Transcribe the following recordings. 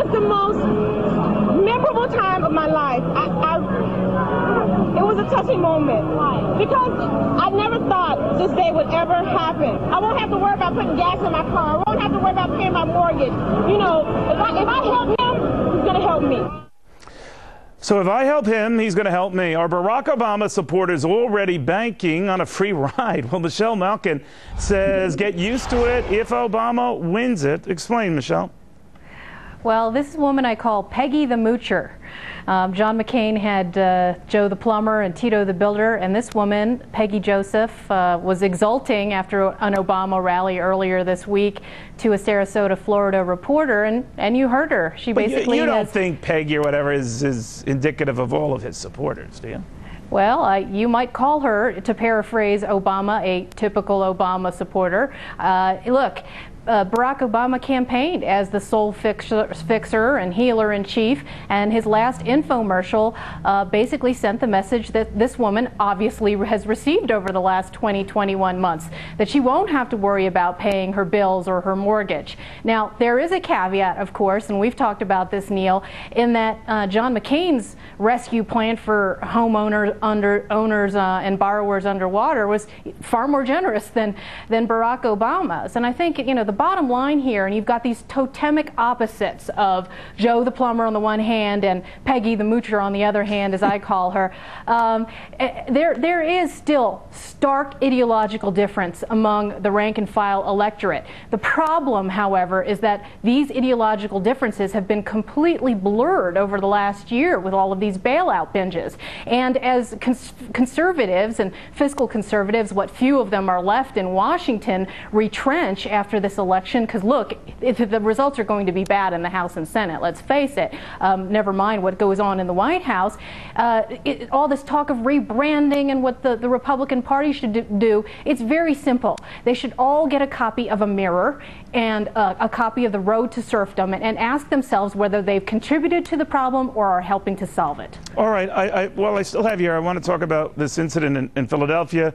was the most memorable time of my life. It was a touching moment because I never thought this day would ever happen. I won't have to worry about putting gas in my car. I won't have to worry about paying my mortgage. You know, if I help him, he's going to help me. So if I help him, he's going to help me. Are Barack Obama supporters already banking on a free ride? Well, Michelle Malkin says get used to it if Obama wins it. Explain, Michelle. Well, this is a woman I call Peggy the Moocher. John McCain had Joe the Plumber and Tito the Builder, and this woman, Peggy Joseph, was exulting after an Obama rally earlier this week to a Sarasota, Florida reporter, and you heard her. She basically you don't think Peggy or whatever is indicative of all of his supporters, do you? Well, you might call her, to paraphrase Obama, a typical Obama supporter. Look, Barack Obama campaigned as the soul fixer and healer in chief, and his last infomercial basically sent the message that this woman obviously has received over the last 20-21 months, that she won't have to worry about paying her bills or her mortgage. Now, there is a caveat, of course, and we've talked about this, Neil, in that John McCain's rescue plan for homeowners, owners and borrowers underwater was far more generous than Barack Obama's. And I think, you know, the bottom line here, and you've got these totemic opposites of Joe the Plumber on the one hand and Peggy the Moocher on the other hand, as I call her. There is still stark ideological difference among the rank and file electorate. The problem, however, is that these ideological differences have been completely blurred over the last year with all of these bailout binges. And as conservatives and fiscal conservatives, what few of them are left in Washington, retrench after this election, because look, if the results are going to be bad in the House and Senate, let's face it, never mind what goes on in the White House, all this talk of rebranding and what the Republican Party should do, it's very simple. They should all get a copy of a mirror and a copy of The Road to Serfdom and ask themselves whether they've contributed to the problem or are helping to solve it. All right, while I still have you here, I want to talk about this incident in Philadelphia.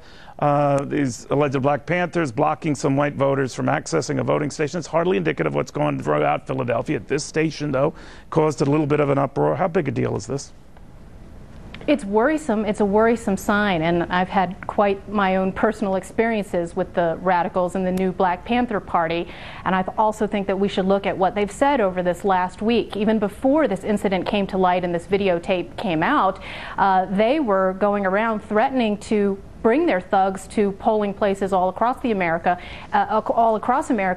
These alleged Black Panthers blocking some white voters from accessing a voting station. It's hardly indicative of what's going on throughout Philadelphia. This station, though, caused a little bit of an uproar. How big a deal is this? It's worrisome. It's a worrisome sign, and I've had quite my own personal experiences with the radicals and the new Black Panther Party, and I also think that we should look at what they've said over this last week. Even before this incident came to light and this videotape came out, they were going around threatening to bring their thugs to polling places all across America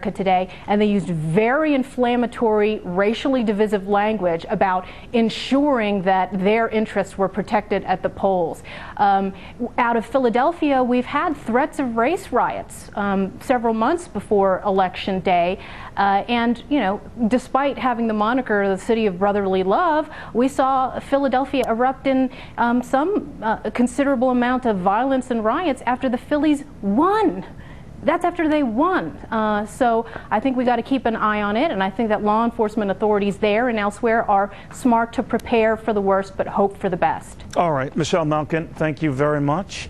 today, and they used very inflammatory, racially divisive language about ensuring that their interests were protected at the polls. Out of Philadelphia, we've had threats of race riots several months before Election Day, and you know, despite having the moniker the city of brotherly love, we saw Philadelphia erupt in some considerable amount of violence and riots after the Phillies won. That's after they won. So I think we got to keep an eye on it, and I think that law enforcement authorities there and elsewhere are smart to prepare for the worst but hope for the best. All right, Michelle Malkin, thank you very much.